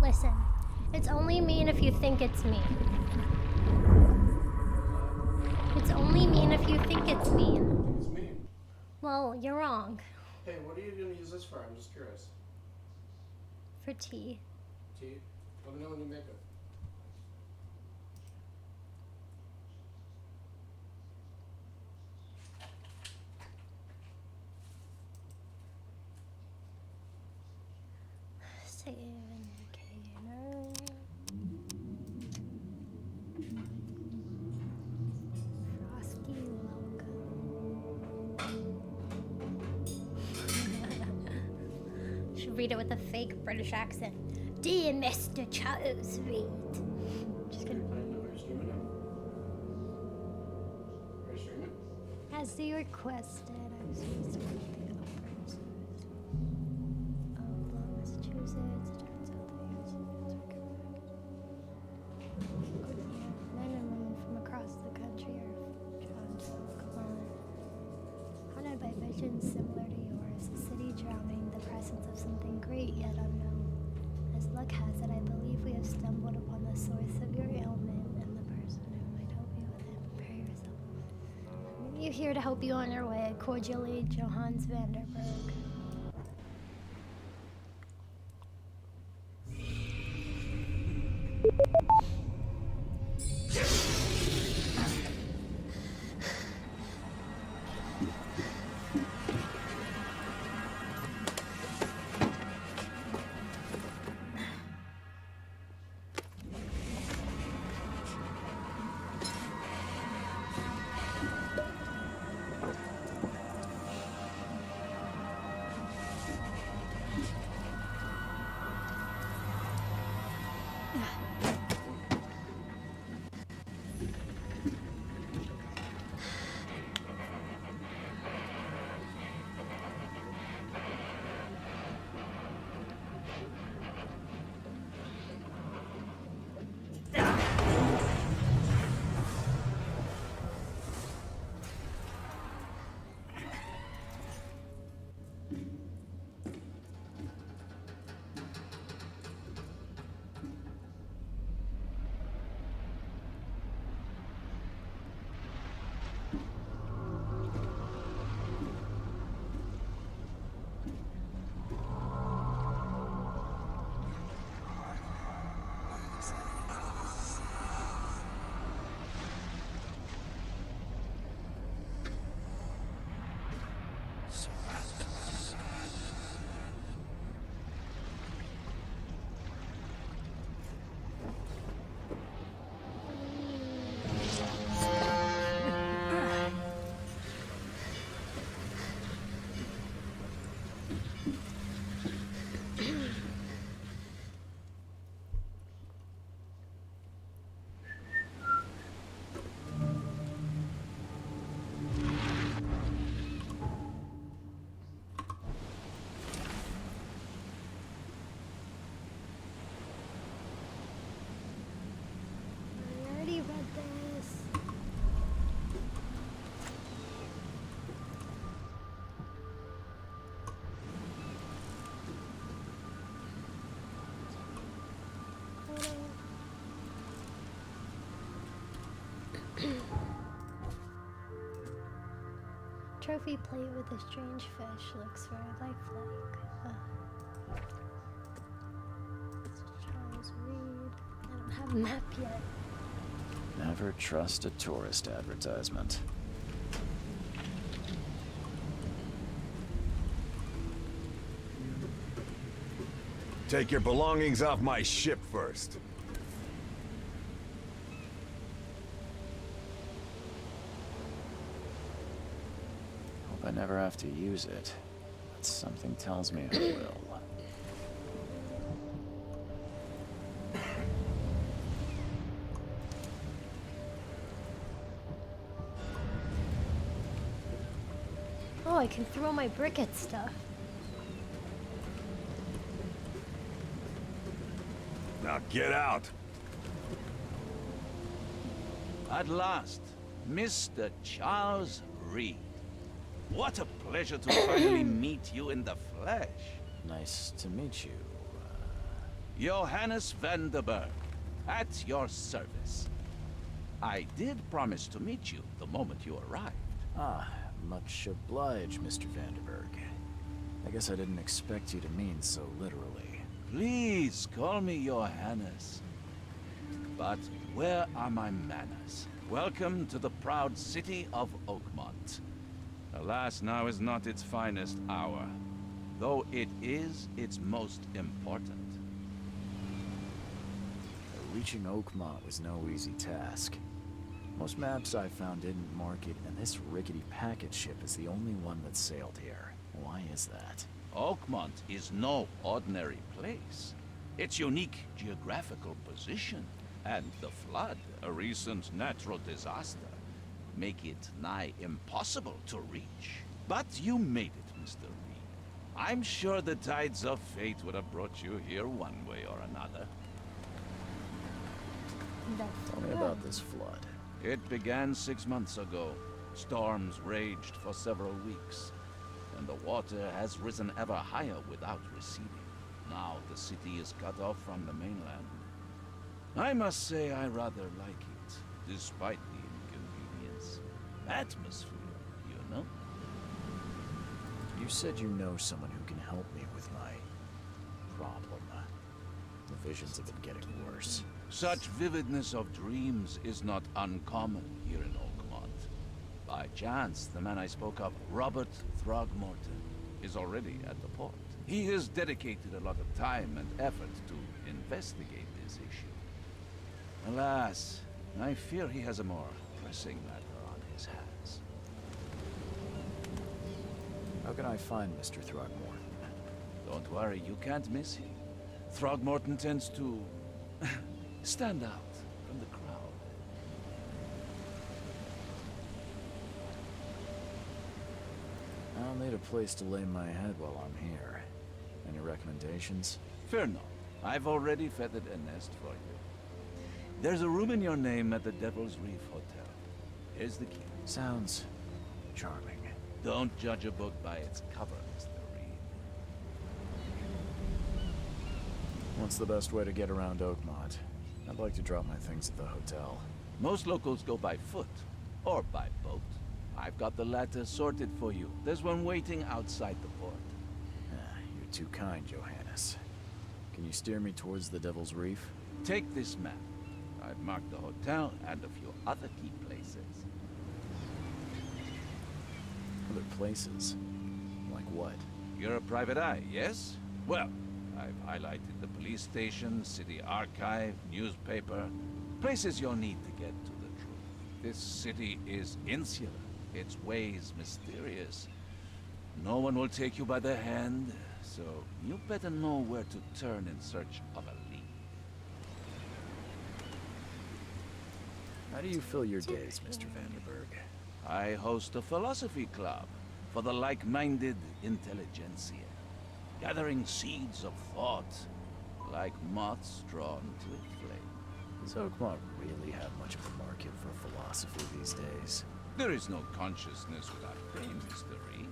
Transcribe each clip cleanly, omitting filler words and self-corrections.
Listen, it's only mean if you think it's mean. It's only mean if you think it's mean. It's mean. Well, you're wrong. Hey, what are you gonna use this for? I'm just curious. For tea. Tea? Let me know when you make it. Save indicator. Frosty welcome. Should read it with a fake British accent. Dear Mr. Charles Reed. Just Are you kidding. playing? Are you streaming it? Are you streaming? As you requested, I was supposed to put the offers. Massachusetts. Turns out the answers are correct. Good year. Men and women from across the country are drawn to Oklahoma. Haunted by visions similar to yours, a city drowning in the presence of something great yet unknown. As luck has it, I believe we have stumbled upon the source of your ailment and the person who might help you with it. Prepare yourself. We're here to help you on your way. Cordially, Johannes Vanderberg. I already read this. Trophy plate with a strange fish looks very lifelike. Charles Reed. I don't have a map yet. Never trust a tourist advertisement. Take your belongings off my ship first. Hope I never have to use it. But something tells me I will. Oh, I can throw my brick at stuff. Now get out. At last, Mr. Charles Reed. What a pleasure to finally meet you in the flesh. Nice to meet you. Johannes van der Berg, at your service. I did promise to meet you the moment you arrived. Ah, much obliged, Mr. Vanderberg. I guess I didn't expect you to mean so literally. Please call me Johannes. But where are my manners? Welcome to the proud city of Oakmont. Alas, now is not its finest hour, though it is its most important. Reaching Oakmont was no easy task. Most maps I found didn't mark it, and this rickety packet ship is the only one that sailed here. Why is that? Oakmont is no ordinary place. Its unique geographical position and the flood, a recent natural disaster, make it nigh impossible to reach. But you made it, Mr. Reed. I'm sure the tides of fate would have brought you here one way or another. That's Tell me good. about this flood. It began 6 months ago. Storms raged for several weeks, and the water has risen ever higher without receding. Now the city is cut off from the mainland. I must say I rather like it, despite the inconvenience. Atmosphere, you know? You said you know someone who can help me with my problem. The visions have been getting worse. Such vividness of dreams is not uncommon here in Oakmont. By chance, the man I spoke of, Robert Throgmorton, is already at the port. He has dedicated a lot of time and effort to investigate this issue. Alas, I fear he has a more pressing matter on his hands. How can I find Mr. Throgmorton? Don't worry, you can't miss him. Throgmorton tends to stand out from the crowd. I'll need a place to lay my head while I'm here. Any recommendations? Fear not. I've already feathered a nest for you. There's a room in your name at the Devil's Reef Hotel. Here's the key. Sounds charming. Don't judge a book by its cover, Mr. Reed. What's the best way to get around Oakmont? I'd like to drop my things at the hotel. Most locals go by foot, or by boat. I've got the latter sorted for you. There's one waiting outside the port. You're too kind, Johannes. Can you steer me towards the Devil's Reef? Take this map. I've marked the hotel and a few other key places. Other places? Like what? You're a private eye, yes? Well, I've highlighted the police station, city archive, newspaper. Places you'll need to get to the truth. This city is insular, its ways mysterious. No one will take you by the hand, so you better know where to turn in search of a lead. How do you fill your days, Mr. Vanderberg? I host a philosophy club for the like-minded intelligentsia, gathering seeds of thought like moths drawn to a flame. Does Oakmont really have much of a market for philosophy these days? There is no consciousness without pain, Mr. Reed.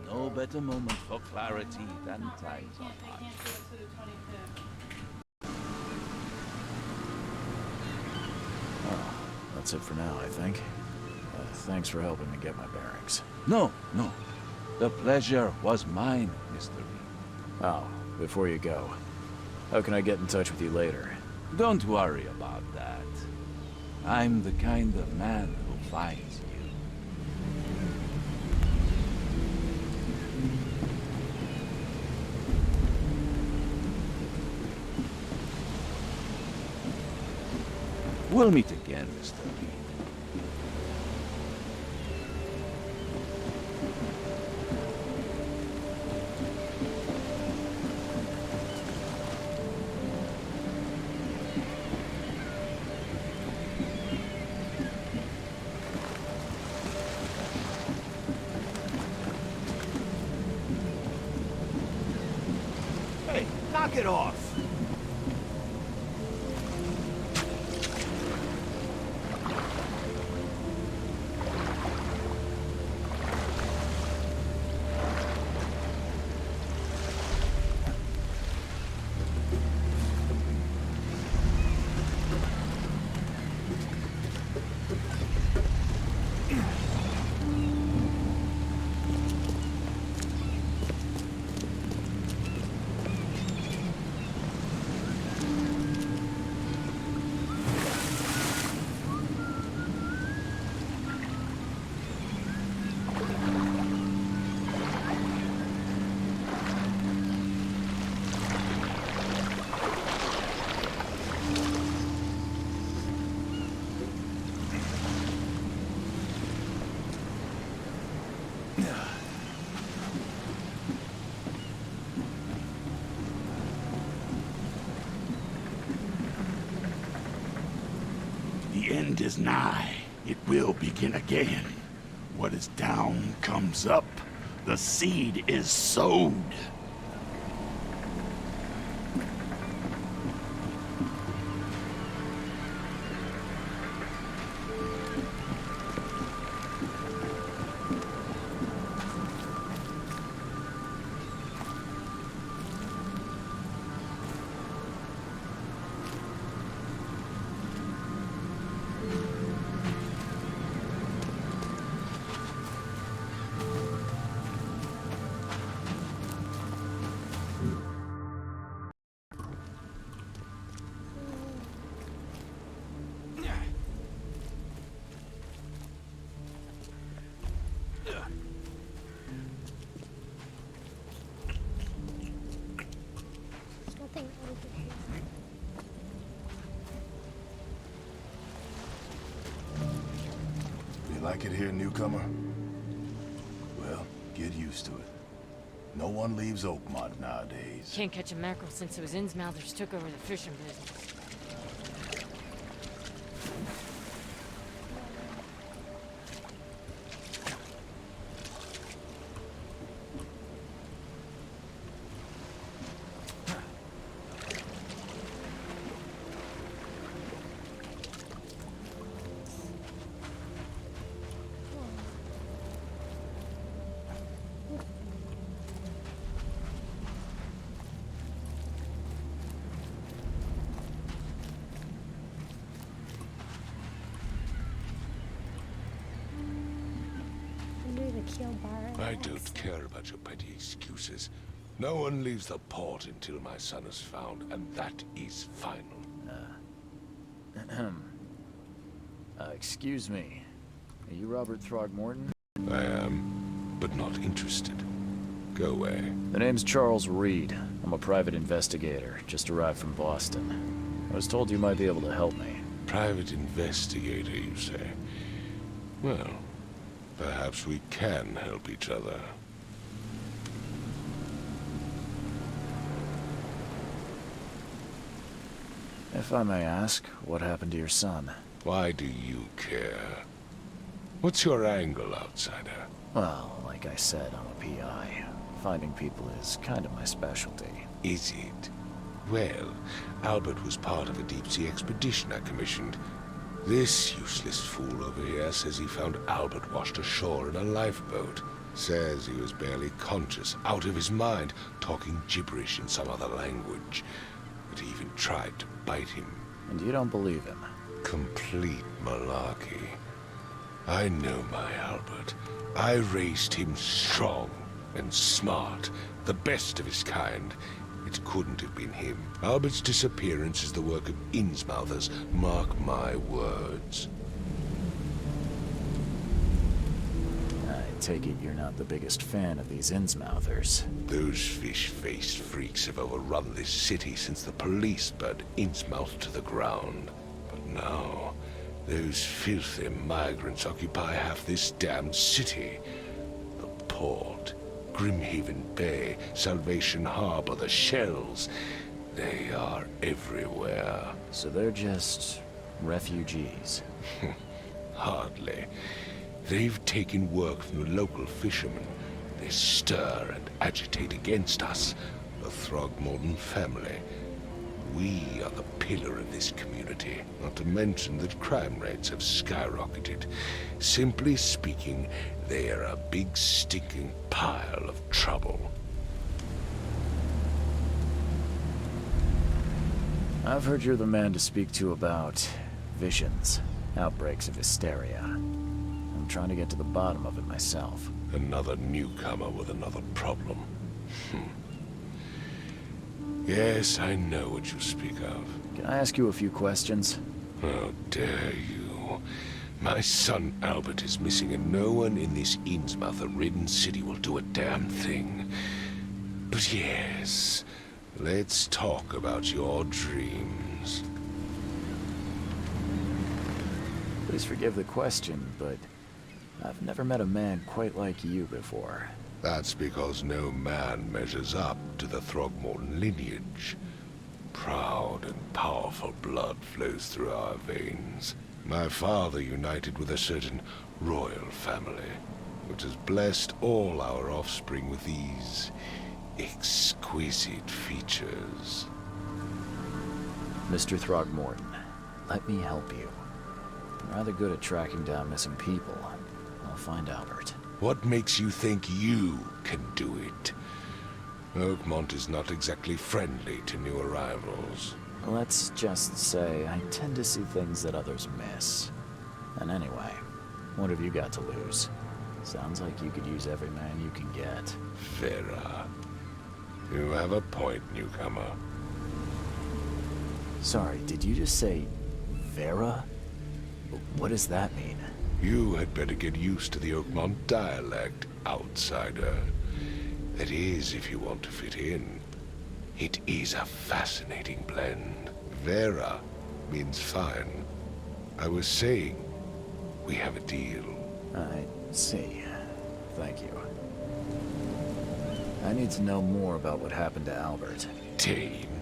No better moment for clarity than times of hardship. Oh, that's it for now, I think. Thanks for helping me get my bearings. No, no. The pleasure was mine, Mr. Reed. Oh, before you go, how can I get in touch with you later? Don't worry about that. I'm the kind of man who finds you. We'll meet again, Mr. Reed. Hey, knock it off! The end is nigh. It will begin again. What is down comes up. The seed is sowed. There's nothing over here. You like it here, newcomer? Well, get used to it. No one leaves Oakmont nowadays. Can't catch a mackerel since those Innsmouthers took over the fishing business. Under the keel bar. I don't care about your petty excuses. No one leaves the port until my son is found, and that is final. Excuse me. Are you Robert Throgmorton? I am, but not interested. Go away. The name's Charles Reed. I'm a private investigator, just arrived from Boston. I was told you might be able to help me. Private investigator, you say? Well, perhaps we can help each other. If I may ask, what happened to your son? Why do you care? What's your angle, outsider? Well, like I said, I'm a PI. Finding people is kind of my specialty. Is it? Well, Albert was part of a deep-sea expedition I commissioned. This useless fool over here says he found Albert washed ashore in a lifeboat. Says he was barely conscious, out of his mind, talking gibberish in some other language. That he even tried to bite him. And you don't believe him? Complete malarkey. I know my Albert. I raised him strong and smart, the best of his kind. It couldn't have been him. Albert's disappearance is the work of Innsmouthers, mark my words. I take it you're not the biggest fan of these Innsmouthers. Those fish-faced freaks have overrun this city since the police burned Innsmouth to the ground. But now, those filthy migrants occupy half this damned city. The port, Grimhaven Bay, Salvation Harbor, the Shells. They are everywhere. So they're just refugees. Hardly. They've taken work from the local fishermen. They stir and agitate against us, the Throgmorton family. We are the pillar of this community, not to mention that crime rates have skyrocketed. Simply speaking, they are a big stinking pile of trouble. I've heard you're the man to speak to about visions, outbreaks of hysteria. I'm trying to get to the bottom of it myself. Another newcomer with another problem. Yes, I know what you speak of. Can I ask you a few questions? How dare you? My son Albert is missing, and no one in this Innsmouth-ridden city will do a damn thing. But yes, let's talk about your dreams. Please forgive the question, but I've never met a man quite like you before. That's because no man measures up to the Throgmorton lineage. Proud and powerful blood flows through our veins. My father united with a certain royal family, which has blessed all our offspring with these exquisite features. Mr. Throgmorton, let me help you. I'm rather good at tracking down missing people. I'll find Albert. What makes you think you can do it? Oakmont is not exactly friendly to new arrivals. Let's just say I tend to see things that others miss. And anyway, what have you got to lose? Sounds like you could use every man you can get. Vera. You have a point, newcomer. Sorry, did you just say Vera? What does that mean? You had better get used to the Oakmont dialect, outsider. That is, if you want to fit in. It is a fascinating blend. Vera means fine. I was saying, we have a deal. I see. Thank you. I need to know more about what happened to Albert. Dane,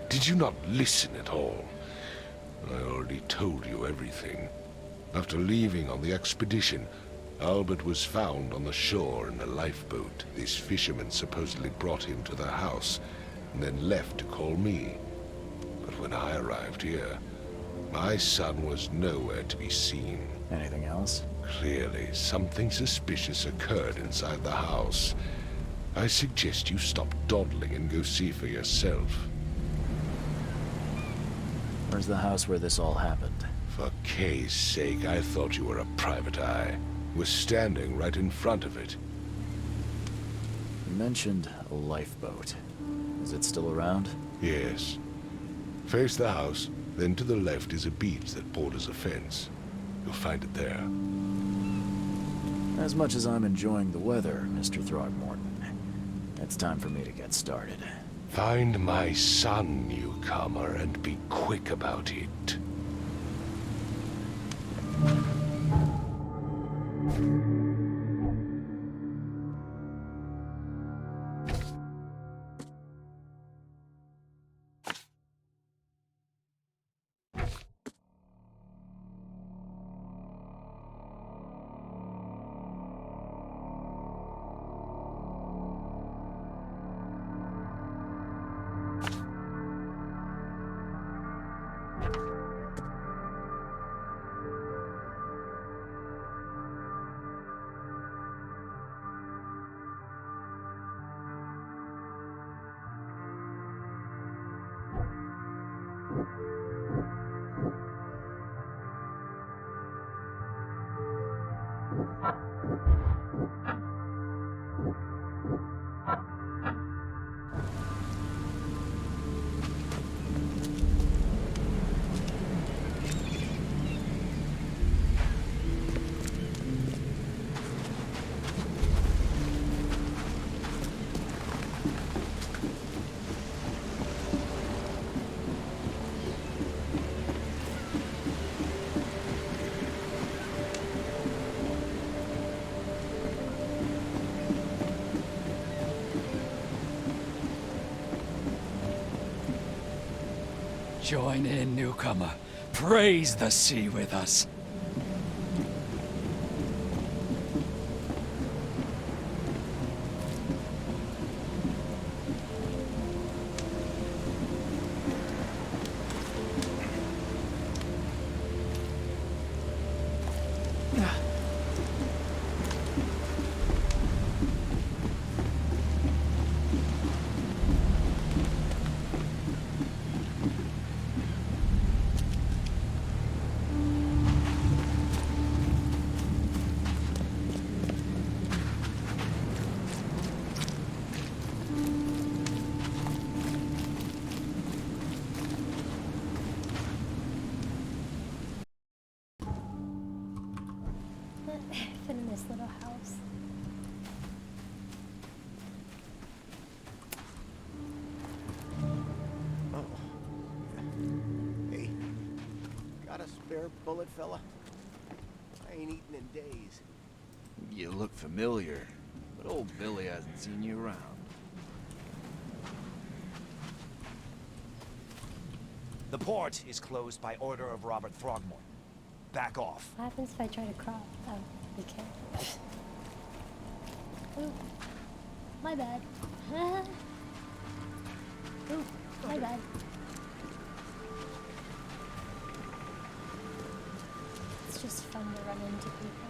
did you not listen at all? I already told you everything. After leaving on the expedition, Albert was found on the shore in a lifeboat. This fisherman supposedly brought him to their house, and then left to call me. But when I arrived here, my son was nowhere to be seen. Anything else? Clearly, something suspicious occurred inside the house. I suggest you stop dawdling and go see for yourself. Where's the house where this all happened? For Kay's sake, I thought you were a private eye. Was standing right in front of it. You mentioned a lifeboat. Is it still around? Yes. Face the house, then to the left is a beach that borders a fence. You'll find it there. As much as I'm enjoying the weather, Mr. Throgmorton, it's time for me to get started. Find my son, newcomer, and be quick about it. Join in, newcomer. Praise the sea with us. Fit in this little house. Oh. Hey, got a spare bullet, fella? I ain't eaten in days. You look familiar, but old Billy hasn't seen you around. The port is closed by order of Robert Throgmorton. Back off. What happens if I try to cross? Oh, we can't. Ooh, my bad. Ooh, my bad. It's just fun to run into people.